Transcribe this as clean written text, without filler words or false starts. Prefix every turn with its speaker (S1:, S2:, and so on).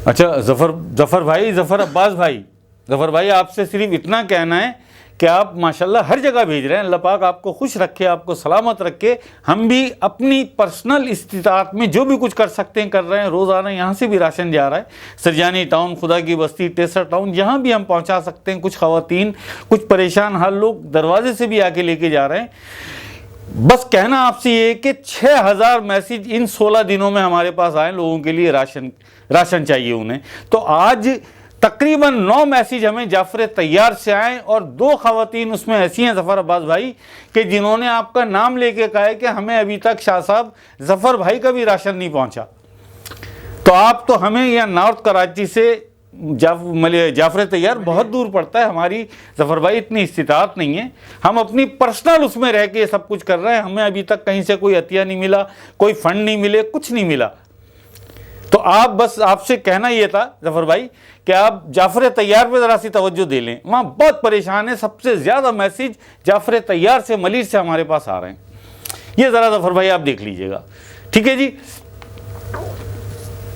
S1: अच्छा ज़फ़र अब्बास भाई आपसे सिर्फ इतना कहना है कि आप माशाल्लाह हर जगह भेज रहे हैं। अल्लाह पाक आपको खुश रखे, आपको सलामत रखे। हम भी अपनी पर्सनल इस्तिताअत में जो भी कुछ कर सकते हैं कर रहे हैं। रोज़ाना यहाँ से भी राशन जा रहा है, सरजानी टाउन, खुदा की बस्ती, टेसर टाउन, जहाँ भी हम पहुँचा सकते हैं। कुछ ख़वातीन, कुछ परेशान हाल लोग दरवाजे से भी आके लेके जा रहे हैं। बस कहना आपसे ये कि 6000 मैसेज इन 16 दिनों में हमारे पास आए, लोगों के लिए राशन चाहिए उन्हें। तो आज तकरीबन 9 मैसेज हमें जाफर तैयार से आए और 2 ख़वातीन उसमें ऐसी हैं ज़फ़र अब्बास भाई कि जिन्होंने आपका नाम लेके कहा है कि हमें अभी तक शाह साहब ज़फ़र भाई का भी राशन नहीं पहुंचा। तो आप तो हमें यहाँ नॉर्थ कराची से जाफर तैयार बहुत दूर पड़ता है, हमारी ज़फ़र भाई इतनी इस्तिताअत नहीं है। हम अपनी पर्सनल उसमें रह के सब कुछ कर रहे हैं। हमें अभी तक कहीं से कोई अतिया नहीं मिला, कोई फंड नहीं मिले, कुछ नहीं मिला। तो आप बस आपसे कहना ये था ज़फ़र भाई कि आप जाफर तैयार पे ज़रा सी तवज्जो दे लें। वहाँ बहुत परेशान है, सबसे ज़्यादा मैसेज जाफर तैयार से, मलिर से हमारे पास आ रहे हैं। ये ज़रा ज़फ़र भाई आप देख लीजिएगा, ठीक है जी।